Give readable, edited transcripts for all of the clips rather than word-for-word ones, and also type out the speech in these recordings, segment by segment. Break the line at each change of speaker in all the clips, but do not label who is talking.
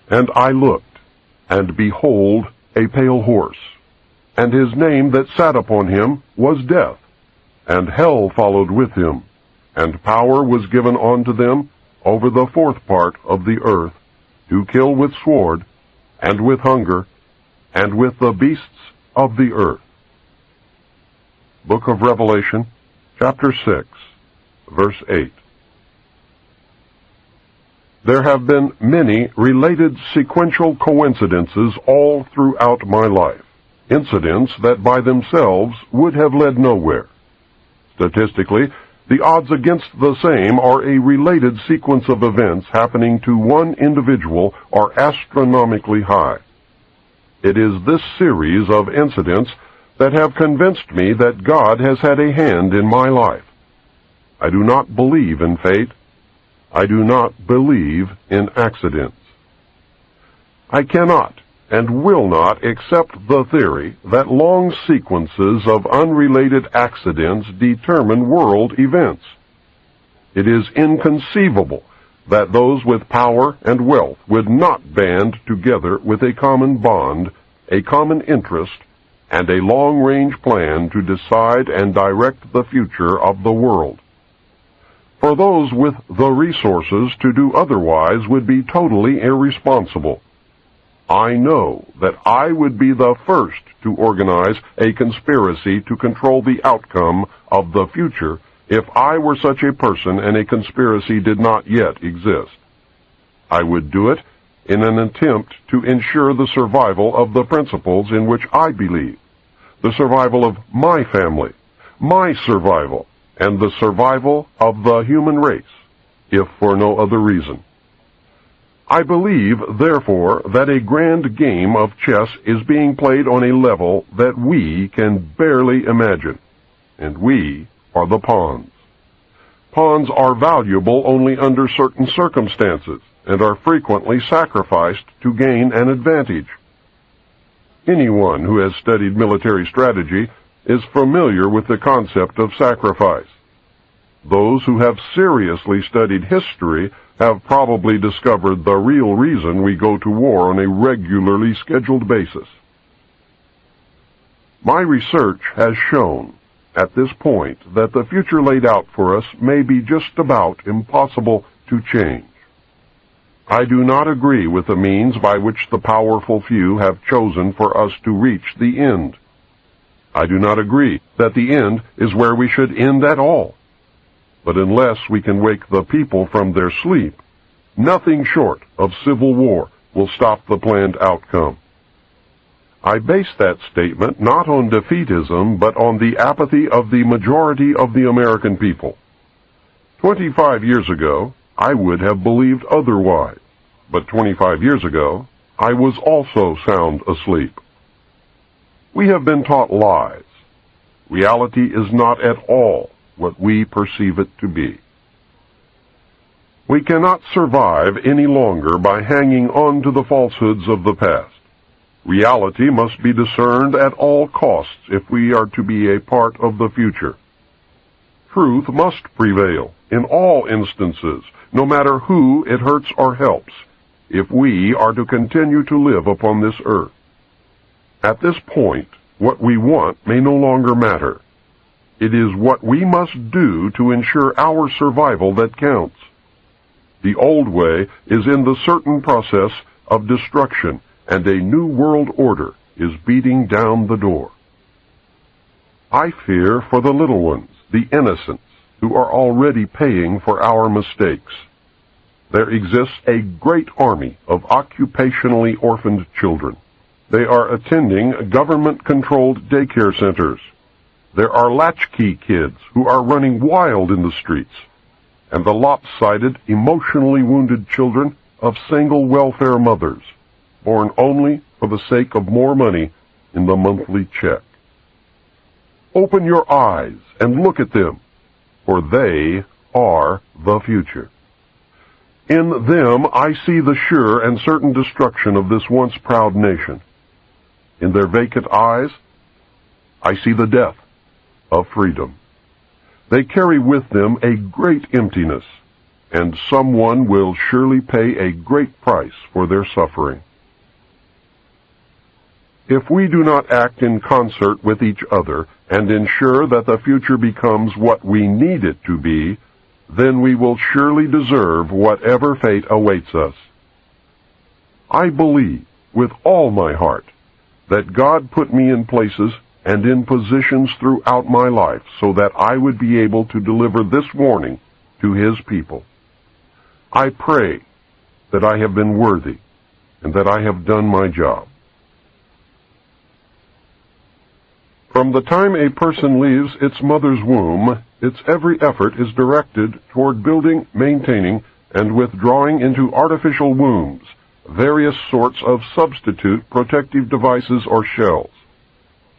And I looked, and behold, a pale horse. And his name that sat upon him was Death, and hell followed with him. And power was given unto them over the fourth part of the earth, to kill with sword, and with hunger, and with the beasts of the earth. Book of Revelation, chapter 6, verse 8. There have been many related sequential coincidences all throughout my life, incidents that by themselves would have led nowhere. Statistically, the odds against the same or a related sequence of events happening to one individual are astronomically high. It is this series of incidents that have convinced me that God has had a hand in my life. I do not believe in fate. I do not believe in accidents. I cannot and will not accept the theory that long sequences of unrelated accidents determine world events. It is inconceivable that those with power and wealth would not band together with a common bond, a common interest, and a long-range plan to decide and direct the future of the world. For those with the resources to do otherwise would be totally irresponsible. I know that I would be the first to organize a conspiracy to control the outcome of the future if I were such a person and a conspiracy did not yet exist. I would do it in an attempt to ensure the survival of the principles in which I believe, the survival of my family, my survival, and the survival of the human race, if for no other reason. I believe, therefore, that a grand game of chess is being played on a level that we can barely imagine, and we are the pawns. Pawns are valuable only under certain circumstances, and are frequently sacrificed to gain an advantage. Anyone who has studied military strategy is familiar with the concept of sacrifice. Those who have seriously studied history have probably discovered the real reason we go to war on a regularly scheduled basis. My research has shown at this point that the future laid out for us may be just about impossible to change. I do not agree with the means by which the powerful few have chosen for us to reach the end. I do not agree that the end is where we should end at all. But unless we can wake the people from their sleep, nothing short of civil war will stop the planned outcome. I base that statement not on defeatism, but on the apathy of the majority of the American people. 25 years ago, I would have believed otherwise, but 25 years ago, I was also sound asleep. We have been taught lies. Reality is not at all what we perceive it to be. We cannot survive any longer by hanging on to the falsehoods of the past. Reality must be discerned at all costs if we are to be a part of the future. Truth must prevail in all instances, no matter who it hurts or helps, if we are to continue to live upon this earth. At this point, what we want may no longer matter. It is what we must do to ensure our survival that counts. The old way is in the certain process of destruction, and a new world order is beating down the door. I fear for the little ones, the innocents, who are already paying for our mistakes. There exists a great army of occupationally orphaned children. They are attending government-controlled daycare centers. There are latchkey kids who are running wild in the streets, and the lopsided, emotionally wounded children of single welfare mothers, born only for the sake of more money in the monthly check. Open your eyes and look at them, for they are the future. In them I see the sure and certain destruction of this once proud nation. In their vacant eyes, I see the death of freedom. They carry with them a great emptiness, and someone will surely pay a great price for their suffering. If we do not act in concert with each other and ensure that the future becomes what we need it to be, then we will surely deserve whatever fate awaits us. I believe with all my heart that God put me in places and in positions throughout my life so that I would be able to deliver this warning to His people. I pray that I have been worthy and that I have done my job. From the time a person leaves its mother's womb, its every effort is directed toward building, maintaining, and withdrawing into artificial wombs various sorts of substitute protective devices or shells.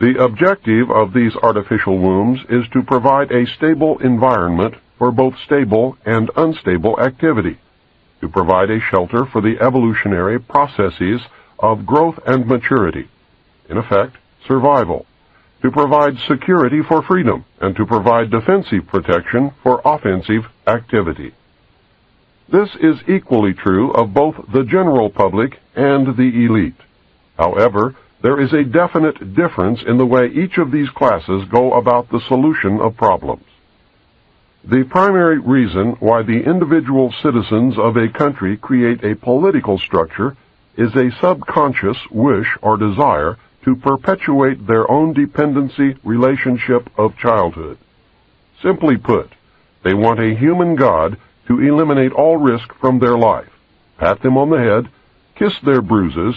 The objective of these artificial wombs is to provide a stable environment for both stable and unstable activity, to provide a shelter for the evolutionary processes of growth and maturity, in effect, survival, to provide security for freedom, and to provide defensive protection for offensive activity. This is equally true of both the general public and the elite. However, there is a definite difference in the way each of these classes go about the solution of problems. The primary reason why the individual citizens of a country create a political structure is a subconscious wish or desire to perpetuate their own dependency relationship of childhood. Simply put, they want a human God to eliminate all risk from their life, pat them on the head, kiss their bruises,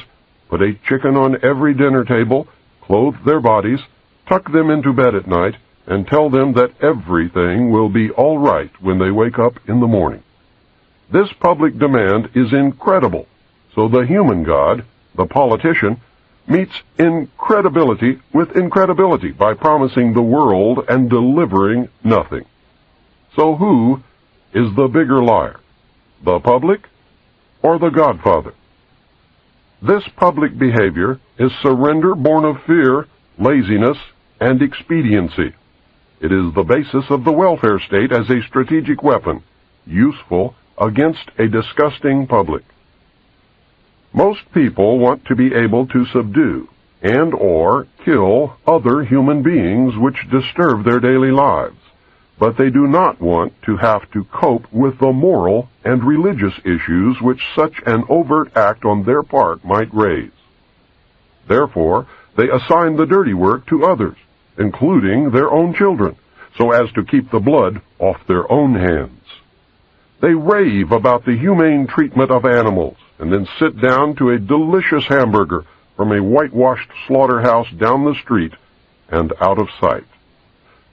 put a chicken on every dinner table, clothe their bodies, tuck them into bed at night, and tell them that everything will be all right when they wake up in the morning. This public demand is incredible, so the human God, the politician, meets incredibility with incredibility by promising the world and delivering nothing. So who is the bigger liar, the public or the Godfather? This public behavior is surrender born of fear, laziness, and expediency. It is the basis of the welfare state as a strategic weapon, useful against a disgusting public. Most people want to be able to subdue and or kill other human beings which disturb their daily lives, but they do not want to have to cope with the moral and religious issues which such an overt act on their part might raise. Therefore, they assign the dirty work to others, including their own children, so as to keep the blood off their own hands. They rave about the humane treatment of animals, and then sit down to a delicious hamburger from a whitewashed slaughterhouse down the street and out of sight.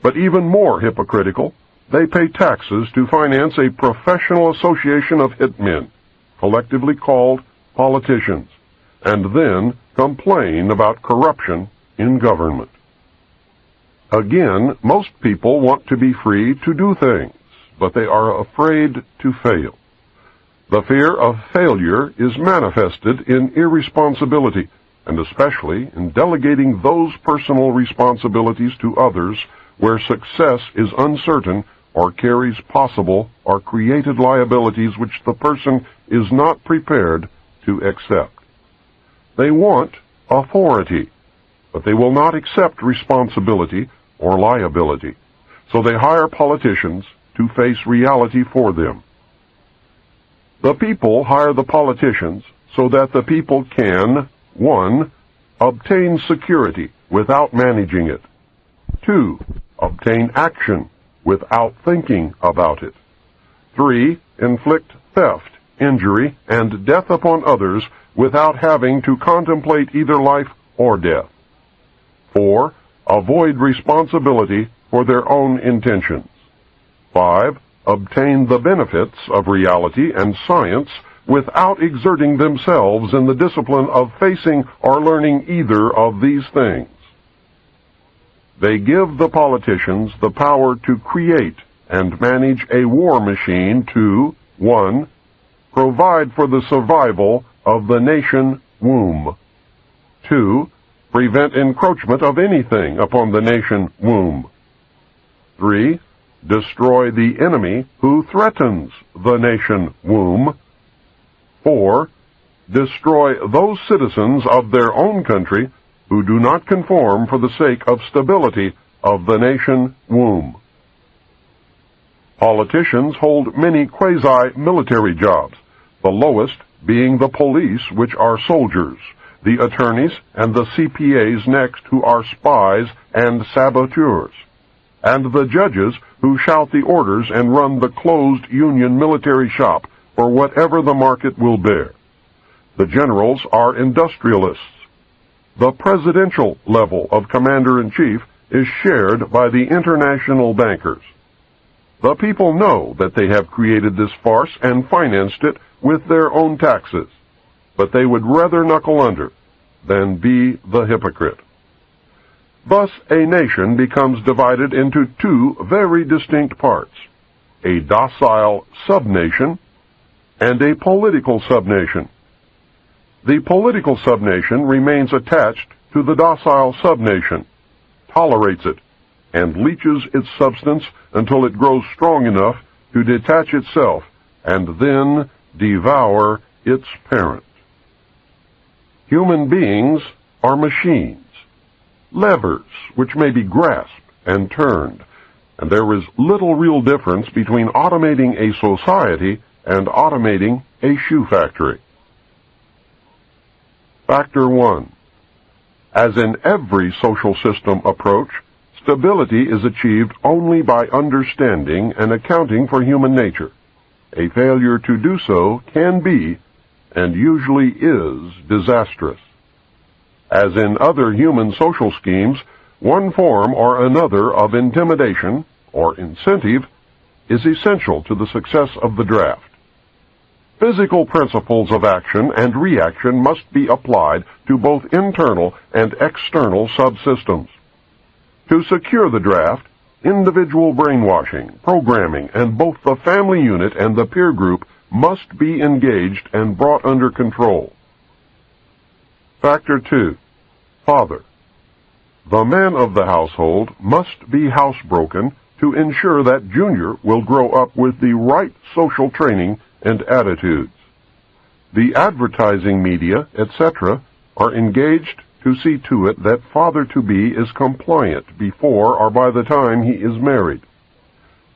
But even more hypocritical, they pay taxes to finance a professional association of hitmen, collectively called politicians, and then complain about corruption in government. Again, most people want to be free to do things, but they are afraid to fail. The fear of failure is manifested in irresponsibility, and especially in delegating those personal responsibilities to others where success is uncertain or carries possible or created liabilities which the person is not prepared to accept. They want authority, but they will not accept responsibility or liability, so they hire politicians to face reality for them. The people hire the politicians so that the people can, 1, obtain security without managing it, 2, obtain action without thinking about it, 3, inflict theft, injury, and death upon others without having to contemplate either life or death, 4, avoid responsibility for their own intentions, 5, obtain the benefits of reality and science without exerting themselves in the discipline of facing or learning either of these things. They give the politicians the power to create and manage a war machine to, 1, provide for the survival of the nation womb, 2, prevent encroachment of anything upon the nation womb, 3, destroy the enemy who threatens the nation womb. 4. Destroy those citizens of their own country who do not conform for the sake of stability of the nation womb. Politicians hold many quasi-military jobs, the lowest being the police, which are soldiers, the attorneys and the CPAs next, who are spies and saboteurs, and the judges who shout the orders and run the closed union military shop for whatever the market will bear. The generals are industrialists. The presidential level of commander-in-chief is shared by the international bankers. The people know that they have created this farce and financed it with their own taxes, but they would rather knuckle under than be the hypocrite. Thus, a nation becomes divided into two very distinct parts, a docile subnation and a political subnation. The political subnation remains attached to the docile subnation, tolerates it, and leaches its substance until it grows strong enough to detach itself and then devour its parent. Human beings are machines, levers which may be grasped and turned, and there is little real difference between automating a society and automating a shoe factory. Factor 1. As in every social system approach, stability is achieved only by understanding and accounting for human nature. A failure to do so can be, and usually is, disastrous. As in other human social schemes, one form or another of intimidation or incentive is essential to the success of the draft. Physical principles of action and reaction must be applied to both internal and external subsystems. To secure the draft, individual brainwashing, programming, and both the family unit and the peer group must be engaged and brought under control. Factor 2. Father. The man of the household must be housebroken to ensure that Junior will grow up with the right social training and attitudes. The advertising media, etc., are engaged to see to it that father-to-be is compliant before or by the time he is married.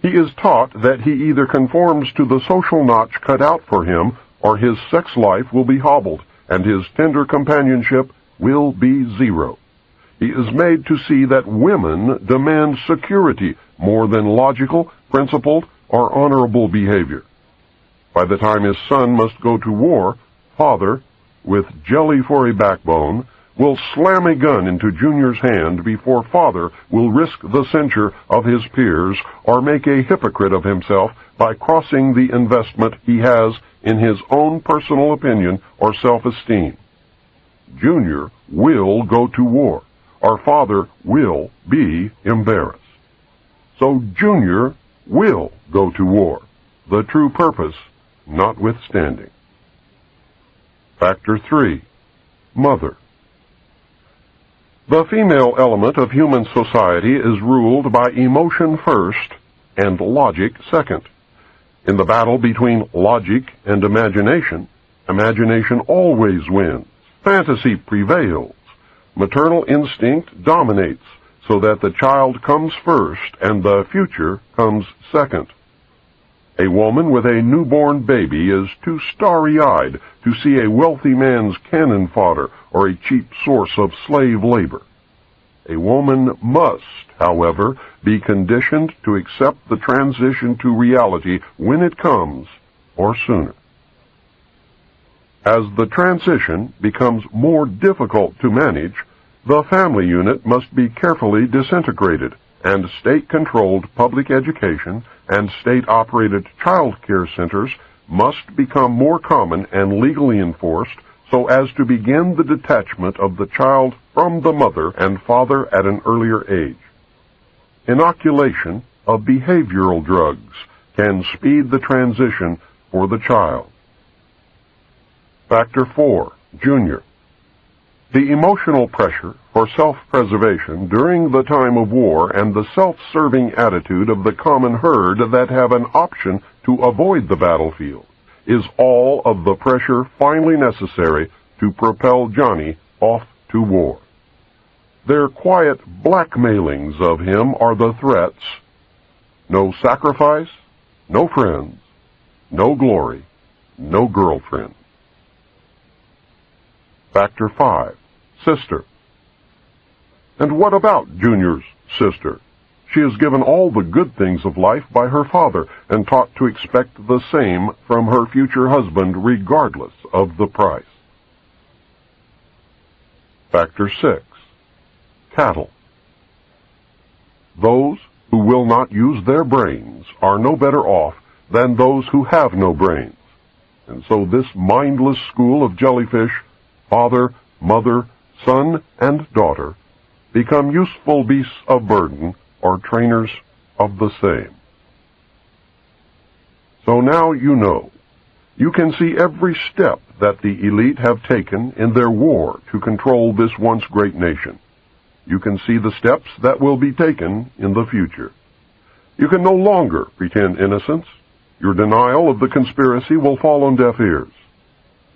He is taught that he either conforms to the social notch cut out for him, or his sex life will be hobbled, and his tender companionship will be zero. He is made to see that women demand security more than logical, principled, or honorable behavior. By the time his son must go to war, father, with jelly for a backbone, will slam a gun into Junior's hand before father will risk the censure of his peers or make a hypocrite of himself by crossing the investment he has in his own personal opinion or self-esteem. Junior will go to war, or father will be embarrassed. So Junior will go to war, the true purpose notwithstanding. Factor 3. Mother. The female element of human society is ruled by emotion first and logic second. In the battle between logic and imagination, imagination always wins. Fantasy prevails. Maternal instinct dominates, so that the child comes first and the future comes second. A woman with a newborn baby is too starry-eyed to see a wealthy man's cannon fodder or a cheap source of slave labor. A woman must, however, be conditioned to accept the transition to reality when it comes, or sooner. As the transition becomes more difficult to manage, the family unit must be carefully disintegrated, and state-controlled public education and state-operated child care centers must become more common and legally enforced so as to begin the detachment of the child from the mother and father at an earlier age. Inoculation of behavioral drugs can speed the transition for the child. Factor 4. Junior. The emotional pressure for self-preservation during the time of war and the self-serving attitude of the common herd that have an option to avoid the battlefield is all of the pressure finally necessary to propel Johnny off to war. Their quiet blackmailings of him are the threats: no sacrifice, no friends, no glory, no girlfriend. Factor 5. Sister. And what about Junior's sister? She is given all the good things of life by her father and taught to expect the same from her future husband regardless of the price. Factor 6. Cattle. Those who will not use their brains are no better off than those who have no brains. And so this mindless school of jellyfish, father, mother, son, and daughter, become useful beasts of burden or trainers of the same. So now you know. You can see every step that the elite have taken in their war to control this once great nation. You can see the steps that will be taken in the future. You can no longer pretend innocence. Your denial of the conspiracy will fall on deaf ears.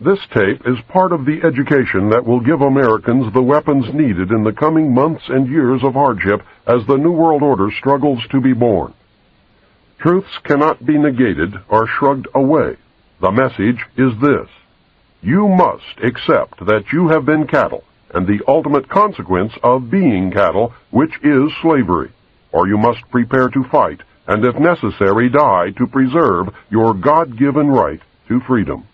This tape is part of the education that will give Americans the weapons needed in the coming months and years of hardship as the New World Order struggles to be born. Truths cannot be negated or shrugged away. The message is this: you must accept that you have been cattle, and the ultimate consequence of being cattle, which is slavery, or you must prepare to fight, and if necessary die to preserve your God-given right to freedom.